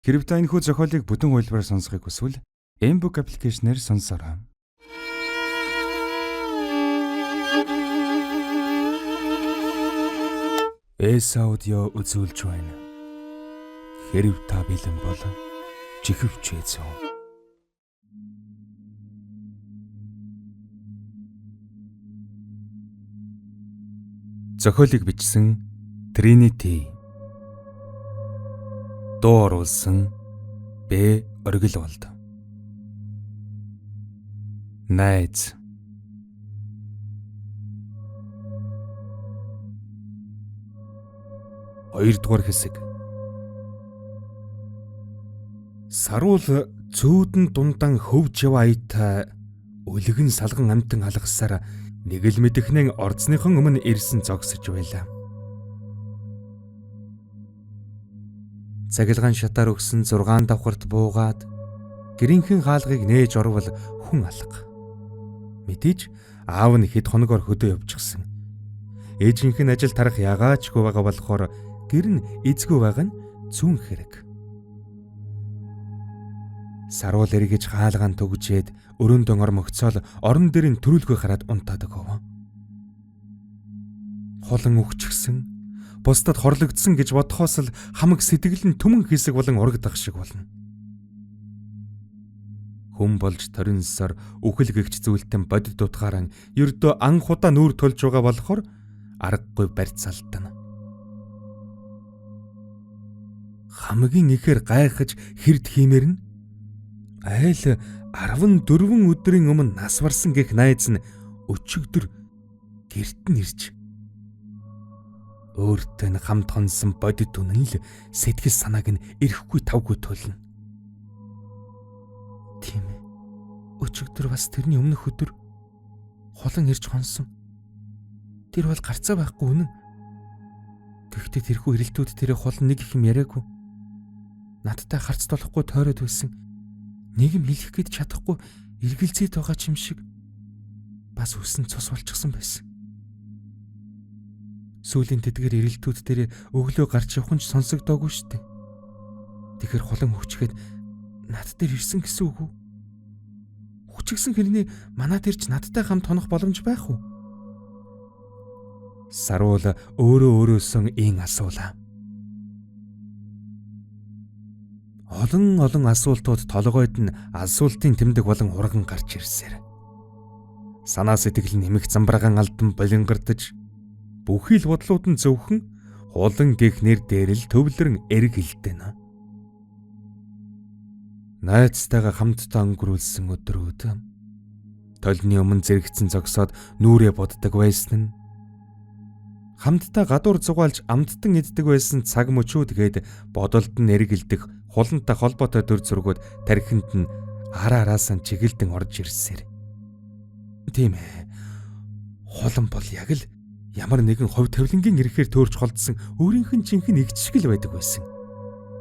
Хэрэв та энэхүү зохиолыг бүтэн хуулбараар сонсохыг хүсвэл M-Book аппликейшнээр сонсоорой. Аудио үзүүлж байна. Хэрэв та бэлэн бол чихвч эзэн. Зохиолыг бичсэн Trinity. Дуу оруулсан Б. Оргилволд. Найз. Хоёрдугаар хэсэг. Саруул цүүдэн дундан хөвж яв аятай үлгэн салган амтан алгасаар нэг л мэдэхнэн орцныхон өмнө ирсэн зогсож байлаа. Цагилгаан шатаар өгсөн 6 давхарт буугаад гэрийнхэн хаалгыг нээж орвол хүн алга. Мэдээж аав нь хэд хоногор хөдөө явчихсан. Ээжийнх нь ажил тарах ягаачгүй байгаа болохоор гэр нь эзгүй байгаа нь зүүн хэрэг. Саруул эргэж хаалгаан төгжээд өрөөндөө ормогцоол орон дээрийн төрүүлгөө хараад унтаадаг хов. Холон өгчихсэн, бусдад хорлогдсон гэж бодхоос л хамаг сэтгэл нь түмэн хэсэг болон урагдах шиг болно. Хүн болж торинсоор үхэл гэгч зүйлтэн бодит дутгаараа ердөө анх удаа нүүр тулж байгаа болохоор аргагүй барьцаалтана. Хамгийн ихээр гайхаж хэрд хиймээр нь айл 14 өдрийн өмнө нас барсан гэх найз нь өчигдөр гэрт нь ирж өөртөө хамт хонсон бодит үнэн л сэтгэл санааг нь эрэхгүй тавгүй тулна. Тийм ээ. Өчигдөр бас тэрний өмнөх өдөр холон ирж хонсон. Тэр бол гарцаа байхгүй үнэн. Гэхдээ тэрхүү ирэлтүүд тэрэ холон нэг их юм яриаггүй. Надтай харц толохгүй тойроод байсан. Нэг юм хэлэх гээд чадахгүй эргэлзээд байгаа ч юм шиг бас үсэн цус болчихсон байсан. Сүүлийн тэдгээр ирэлтүүд дээр өглөө гарч явах нь сонсогдоогүй шүү дээ. Тэгэхэр холон хүчгээд над дээр ирсэн гэсэн үг үү? Хүчгсэн хэрний манад ирж надтай хамт тонох боломж байх уу? Саруул өөрөөсөө ийн асуулаа. Олон асуултууд толгойд нь асуултын тэмдэг болон хурган гарч ирсээр. Санаа сэтгэл нь нэмэх замбрагаан алдан болонгордож бүхий л бодлууд нь зөвхөн хулан гихнэр дээр л төвлөрөн эрг хэлдэнэ. Найзтайгаа хамтдаа өнгөрүүлсэн өдрүүд толны өмнө зэрэгцэн зогсоод нүрээ боддог байсан нь хамтдаа гадуур зугаалж амттан иддэг байсан цаг мөчүүд гээд бодолд нь эргэлдэх хулантай холбоотой төр зургууд тархинд нь араас нь чигэлдэн орж ирсээр. Тийм ээ. Хулан бол яг л ямар нэгэн хувь тавилангийн ирэхээр төөрч холдсон өөрийнх нь жинхэнэ эгч шиг л байдаг байсан.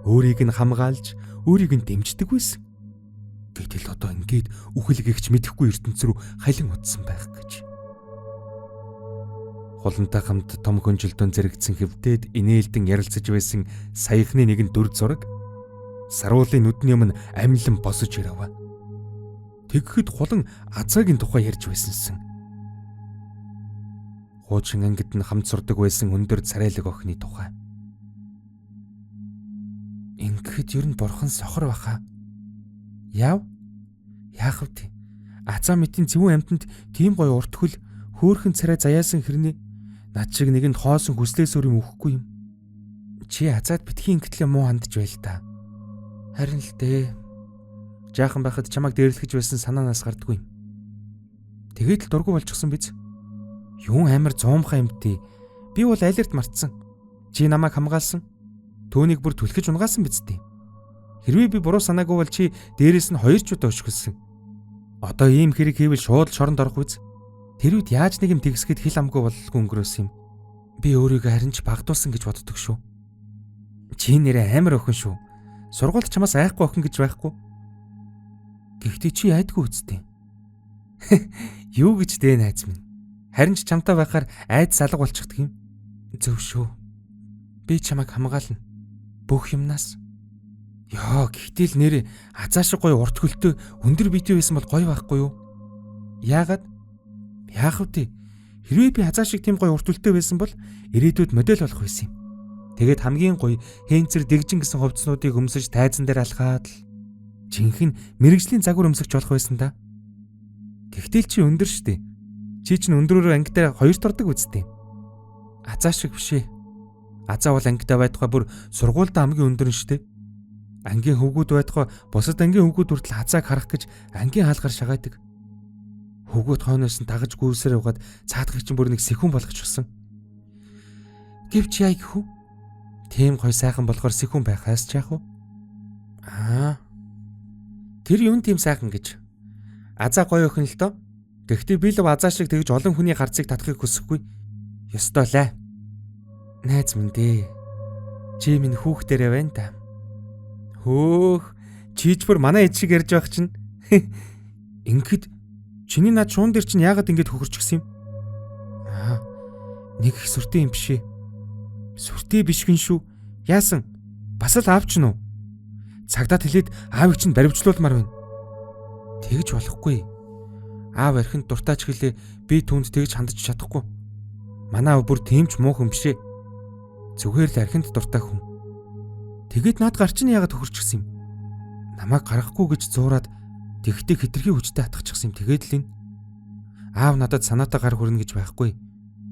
Өөрийг нь хамгаалж, өөрийг нь дэмждэг байсан. Гэтэл одоо ингээд үхэл гэгч мэдэхгүй ертөнц рүү халин утсан байх гэж. Хулантай хамт том хөнжилтөн зэрэгцэн хэвдээд инээлдэн ярилцаж байсан саяхны нэгэн дүр зураг Саруулын нүдний өмнө амилан босож ирав. Тэгэхэд хулан азаагийн тухай ярьж байсансан. Хуучин ангид нь хамт сурдаг байсан өндөр царайлаг охины тухай. Ингээд ер нь бурхан сохор баха. Яав? Яах вэ? Азаа мэтийн зөвүүн амьтанд тийм гоё урт хөл хөөхөн царай заяасан хэрний над шиг нэгэнд хоосон хүслээс өөр юм өгөхгүй юм. Чи азаад битгий ингэтлээ муу хандж байл та. Харин л дээ. Жаахан байхад чамайг дээрлэхэж байсан санаанаас гардгүй юм. Тэгээд л дургу болчихсон биз? Юун амар зуумхаа юмтээ. Би бол айлэрт мартсан. Чи намайг хамгаалсан. Төөнийг бүр түлхэж унгаасан биз дээ. Хэрвээ би буруу санаагүй бол чи дээрээс нь 2 ч удаа өшгөлсөн. Одоо ийм хэрэг хийвэл шууд шоронд орох биз? Тэр үед яаж нэг юм тэгсгэд хил амгүй боллгүй өнгөрөөс юм. Би өөрийгөө харин ч багдуулсан гэж боддог шүү. Чи нэрээ амар охин шүү. Сургуульд чамаас айхгүй охин гэж байхгүй. Гэхдээ чи айдгүй үсттэй. Юу гэж дээ найз минь. Харин ч чамтай байхаар айд салга болчихдаг юм. Зөв шүү. Би чамайг хамгаална. Бүх юмнаас. Яа, гэхдээ л нэр азаа шиг гоё урт хөлтэй өндөр битүү байсан бол гоё байхгүй юу? Яагаад? Яах вэ? Хэрвээ би азаа шиг тийм гоё урт хөлтэй байсан бол ирээдүйд модель болох байсан юм. Тэгээд хамгийн гоё хэнцэр дэгжин гэсэн хувцснуудыг өмсөж тайзан дээр алхаад л жинхэнэ мэрэгжлийн загвар өмсөж болох байсан да. Гэхдээ л чи өндөр штэ. Чи чинь өндрөөрөө анги дээр хоёрт ордог үсттэй. Азаа шиг биш ээ. Азаа бол ангидаа байтугай бүр сургуультай хамгийн өндөр нь штэ. Ангийн хөвгүүд байтугай бусад ангийн хөвгүүд хүртэл азааг харах гэж ангийн хаалгаар шагаадаг. Хөвгүүд хойноос нь дагаж гүйсээр угаад цаадгыг чинь бүр нэг сэхүүн болгочихсон. Гэвч яа гэх вэ? Тийм гой сайхан болохоор сэхүүн байхаас ч яах вэ? Тэр юун тийм сайхан гэж. Азаа гоё охин л доо. Гэхдээ би л азаа шиг тэгж олон хүний харцыг татахыг хүсэхгүй. Ёстой лээ. Найз минь дээ. Чи минь хүүхдэрээ байна та. Хөөх, чийч бүр манай эд шиг ярьж байх чинь. Ингээд чиний над шуун дээр чинь яагаад ингэж хөхөрчихсөн юм? Нэг их сүртэй юм биш ээ. Сүртэй биш гин шүү. Яасан? Бас л аав ч нь үү? Цагдаад хэлээд аавыг чинь баривчлуулмаар байна. Тэгж болохгүй. Аав архинд дуртаач хэлээ би түүнд тэгж хандаж чадахгүй. Манай аав бүр тийм ч муу хүн биш ээ. Зүгээр л архинд дуртай хүн. Тэгээд над гар чинь яагаад хөхөрчихсөн юм? Намайг гаргахгүй гэж зуураад тэгхтэй хитрхи хүчтэй атгачихсан юм. Тэгээд л энэ. Аав надад санаатай гар хүрнэ гэж байхгүй.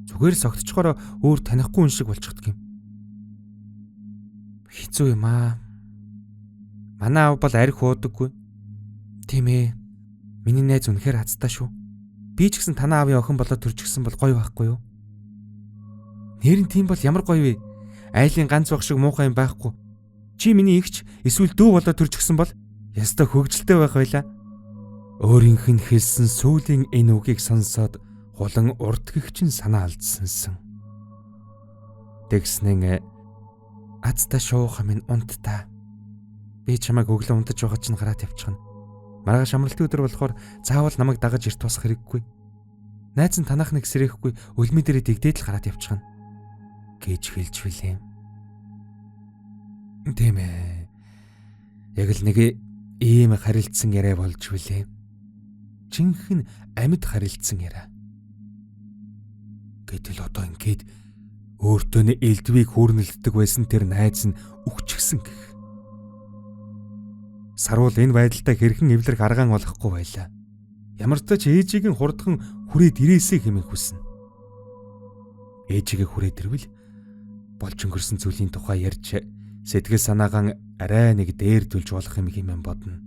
Зүгээр л согтчгороо өөр танихгүй хүн шиг болчихдөг юм. Хэцүү юм аа. Манай аав бол арх уудаггүй. Тийм ээ. Миний найз үнэхээр хацтай шүү. Би ч гэсэн танаа аавын охин болоод төрчихсөн бол гоё байхгүй юу? Нэр нь тийм бол ямар гоё вэ? Айлын ганц баг шиг муухай юм байхгүй. Чи миний игч эсвэл дүү болоод төрчихсөн бол ястай хөвгөлтэй байх байлаа. Өөрийнх нь хэлсэн сүүлийн энэ үгийг сонсоод хулан урд гихчин санаа алдсансан. Тэгснэн азтай шууха минь унтта. Би чамайг өглөө унтаж байгаа чинь гараад явчихна. Маргааш амралтын өдөр болохоор заавал намайг дагаж эрт тусах хэрэггүй. Найз нь танах нэг сэрэхгүй үлмий дээрээ дэгдээд л гараад явчихна гэж хэлж билээ. Тийм ээ. Яг л нэг ийм харилцсан яриа болж билээ. Жинхэнэ амьд харилцсан яриа. Гэтэл одоо ингээд өөртөө нэ элдвийг хүүрнэлддэг байсан тэр найз нь үхчихсэн гэх. Саруул энэ байдалтай хэрхэн эвлэрэх аргаан олохгүй байлаа. Ямар ч тач ээжийг нь хурдхан хүрээд ирээсэй хэмээн хүснэ. Ээжигээ хүрээд ирвэл болж өнгөрсөн зүйлийн тухай ярьж сэтгэл санаагаа арай нэг дээр төлж болох юм хэмээн бодно.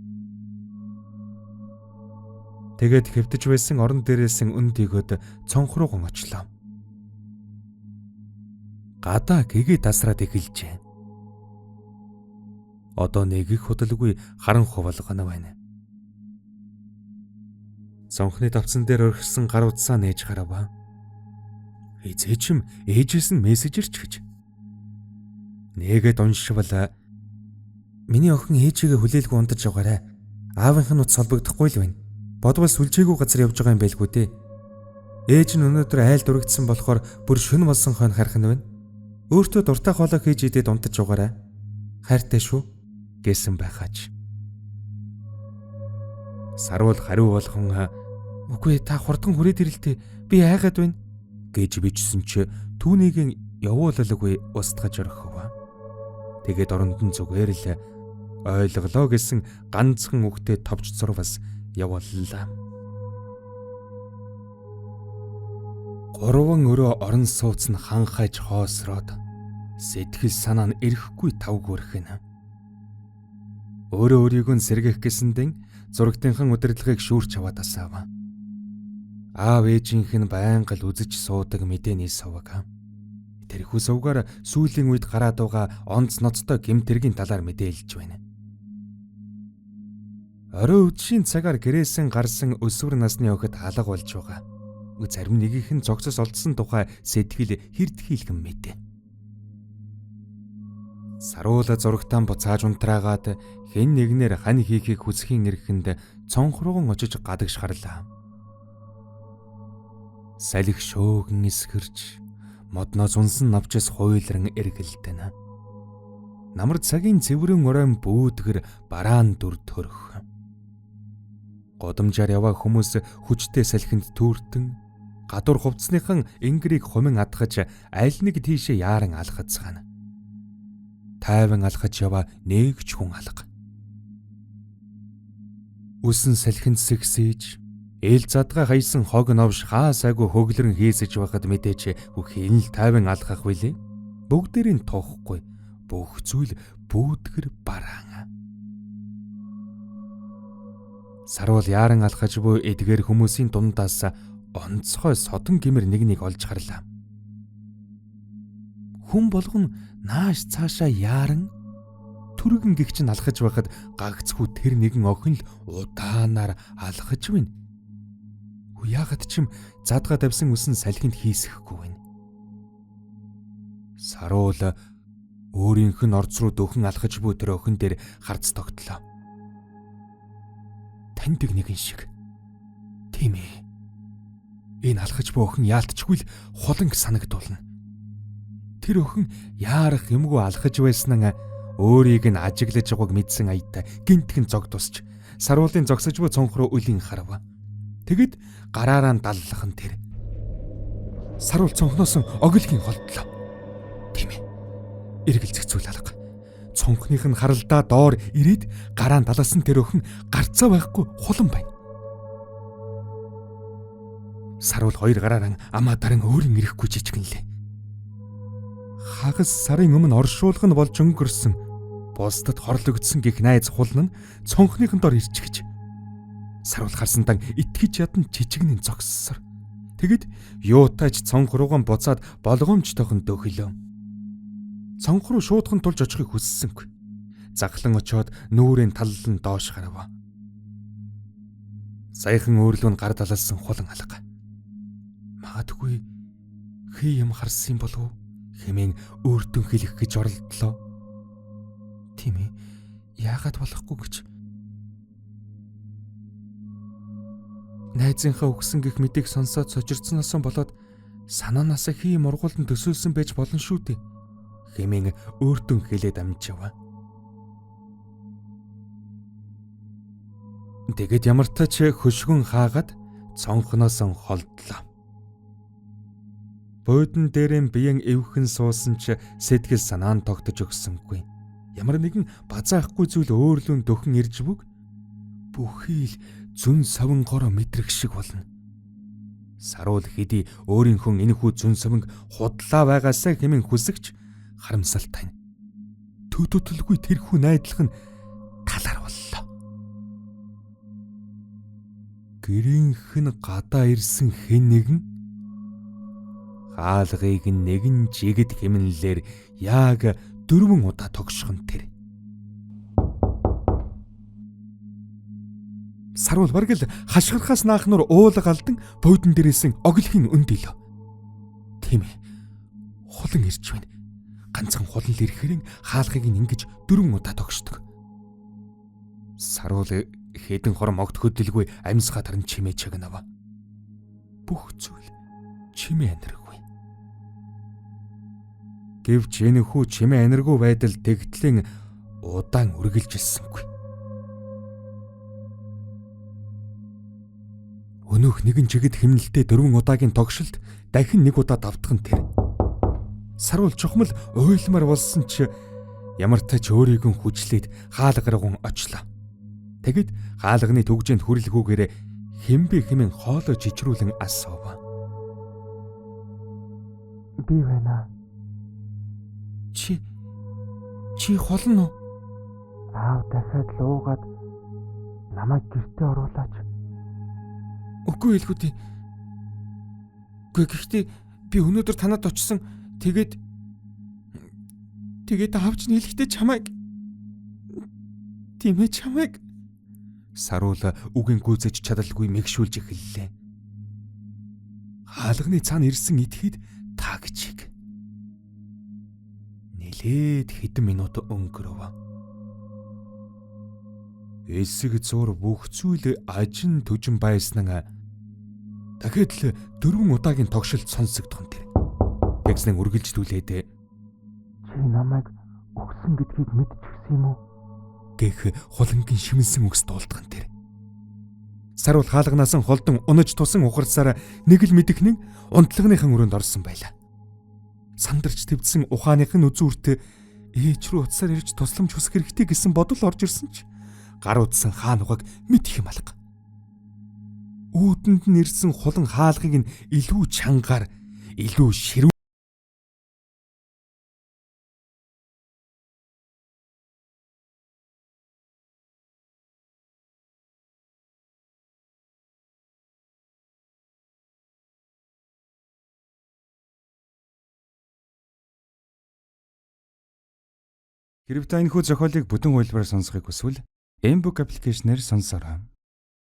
Тэгээд хэвтэж байсан орон дээрээс үн төгөөд цонхрууган очлоо. Гадаа гэгээ тасраад эхэлжээ. Одоо нэг их худалгүй харан хувалгана байна. Цонхны тавцан дээр орхисон гар утсаа нээж гарав. Эзээчм ээжээс нь мессежэрч гэж. Нэгэд уншвал миний охин ээжигээ хүлээлгүй унтаж явгаарай. Аавынх нь утас холбогдохгүй л байна. Бодвол сүлжээгүй газар явж байгаа юм байлгүй дээ. Ээж нь өнөөдөр айл дурагдсан болохоор бүр шөнө болсон хойно харах нь байна. Өөртөө дуртай хоолой хийж идээд унтаж явгаарай. Хайртай шүү гэсэн байхаач. Саруул хариу болгон үгүй та хурдан хүрээд ирэлтээ би айгаад байна гэж бичсэн чи түүнийг явуулалгүй устгаж орхив. Тэгээд оронд нь зүгээр л ойлголоо гэсэн ганцхан үгтэй товч зурвас явууллаа. 3 өрөө орон сууц нь ханхайж хоосроод сэтгэл санаа нь эрэхгүй тавгөрхөн. Өөрөө өөрийгөө сэргэх гэсэндэн зурагтынхан удирдлагыг шүүрч аваад асаав. Аав ээжийнх нь байнга л үзэж суудаг мэдээний суваг. Тэрхүү сувгаар сүүлийн үед гараад байгаа онц ноцтой гэмтэргийн талаар мэдээлж байна. Орой үдшийн цагаар гэрээсэн гарсан өсвөр насны охид алга болж байгаа. Зарим нэгийнх нь зогсос олдсон тухай сэтгэл хэрдхийлгэн мэдээ. Саруула зурагтаа буцааж унтраагаад хэн нэгнэр хань хийхийг хүсхийн эрхэнд цонхрууган очиж гадагш харлаа. Салхи шөөгн эсгэрч модноос унсан навчаас хуйлран эргэлдэнэ. Намар цагийн цэврэн оройн бүүдгэр бараан дүр төрөх. Годамжаар яваа хүмүүс хүчтэй салхинд түүртэн гадуур хувцсныхан энгэрийг хумин адгаж аль нэг тийшээ яаран алхацгаана. Тайван алхаж яваа нэгч хүн алга. Үсэн салхинд сэгсэж ээл задгаа хаясан хог новш хаасаагүй хөглөрн хийсэж байхад мэдээч бүхий л тайван алхах билээ. Бүгдээрийн тоохгүй бүх зүйл бүүдгэр бараан. Сарвал яаран алхаж буй эдгээр хүмүүсийн дундаас онцгой содон гимэр нэг олж харлаа. Хүн болгон нааш цаашаа яаран түргэн гихч нь алхаж байхад гагцгүй тэр нэгэн охин л удаанаар алхаж байна. Яагаад ч юм задгаа давсан үсэн салхинд хийсэхгүй байна. Саруул өөрийнх нь орц руу дөхөн алхаж буй тэр охин дээр харц тогтлоо. Таньдаг нэгэн шиг. Тийм ээ. Энэ алхаж буй охин яалтчгүй л хуланг санагдуулна. Тэр охин яарах юмгүй алхаж байснаа өөрийг нь ажиглаж байгааг мэдсэн аятай гинтхэн зог тусч саруулын зогсож буй цонх руу үлийн харав. Тэгэд гараараа даллах нь тэр. Саруул цонхноос оглогийн холдлоо. Тийм ээ. Эргэлзэх зүйл алга. Цонхных нь харалдаа доор ирээд гараан даласан тэр охин гарцаа байхгүй хулан байна. Саруул хоёр гараараа амаа даран өөрийн ирэхгүй жижигнэлээ. Хагас сарын өмнө оршуулга нь болж өнгөрсөн. Бусдад хорлогдсон гих найз хулна нь цонхныхын дор ирчихэж. Саруул харсантаа итгэж ядан жижигнэн зогссор. Тэгэд юутайч цонх руугаан буцаад болгоомжтойхон дөхөлөө. Цонх руу шуудхан тулж очихыг хүссэнгүй. Заглан очоод нүүрийн таллан доош гарав. Саяхан өөрлөө гар далалсан хулан алга. Магадгүй хий юм харсан болов хэмээн өөртөө хэлэх гэж оролдлоо. Тийм ээ. Яагаад болохгүй гэж. Найзынхаа өгсөн гих мэдээг сонсоод сожирцсноос болоод санаанаас хий мургуулн төсөөлсөн байж болно шүү дээ. Хэмээн өөртөө хэлээд амжив. Тэгэд ямар ч тач хөшгөн хаагаад цонхноос холдлоо. Буудан дээрэн биеэн эвхэн суусан ч сэтгэл санаан тогтож өгсөнгүй. Ямар нэгэн базаахгүй зүйл өөрлөн дөхөн ирж бүг бүхий л зүн совин гороо мэдрэх шиг болно. Саруул хэдий өөрийнхөө энэхүү зүн совинг худлаа байгаасаа хэмээн хүсэгч харамсалтай. Төдөлгүй тэрхүү найдлах нь талар боллоо. Гэрийнх нь гадаа ирсэн хэн нэгэн хаалгыг нэгэн жигд хэмнэлээр яг 4 удаа тогшхон тэр. Саруул бараг л хашгирхаас наахнуур уулга алдан буудан дээрээсэн оглохийн өндөлөө. Тийм ээ. Хулан ирж байна. Ганцхан хулан л ирэхэрэн хаалгыг ингэж 4 удаа тогшдог. Саруул хэдэн хором огт хөдөлгүй амьсгаа таран чимээ чагнав. Бүх зүйл чимээ аниргүй. Гэвч энэхүү чимээ аниргүй байдал тэгтлэн удаан үргэлжилсэнгүй. Өнөөх нэгэн жигд хэмнэлтэд 4 удаагийн тогшилт дахин 1 удаа давтах нь тэр. Саруул чухмал уйлмар болсон ч ямар тач өөрийг нь хүчлээд хаалгаргун очлоо. Тэгэд хаалганы төгжээнд хүрлгүүгээр хэмбэ хэмээн хоолой жижрүүлэн асуув. Би байна. Чи холно уу? Аав дахиад луугаад намайг гэртээ оруулаач. Үгүй элгүүдээ. Гэхдээ би өнөөдөр танад очсон. Тэгээд аавч нь хэлэхдээ чамайг. Тийм ээ чамайг. Саруул үгийн гүйцэж чадалгүй мэгшүүлж эхэллээ. Хаалганы цаана ирсэн итгэхэд тагчиг. Нилээд хэдэн минут өнгөрөв. Эсэг зур бүх зүйл ажин төжин байснаа дахиад л 4 удаагийн тогшилт сонсогдох нь тэр. Тэгснэн үргэлжлүүлээд чи намайг өгсөн гэдгийг мэдчихсэн юм уу? Гэх хулангийн шимэнсэн үгс дуулдган тэр. Сарвал хаалганаас нь холдон унаж тусан ухарсаар нэг л мэдгэнэн унтлагныхан өрөөнд орсон байлаа. Сандарч твдсэн ухааныхын үзүүрт ээж рүү уцаар ирж тусламж хүсэх хэрэгтэй гэсэн бодол орж ирсэн ч гар утсан хаан угааг мэдэх юм алга. Үүдэнд нь ирсэн хулан хаалгыг нь илүү чангаар, илүү ширүү Хэрв та энэхүү зохиолыг бүтэн хуулбараар сонсохыг хүсвэл Mbook аппликейшнээр сонсороо.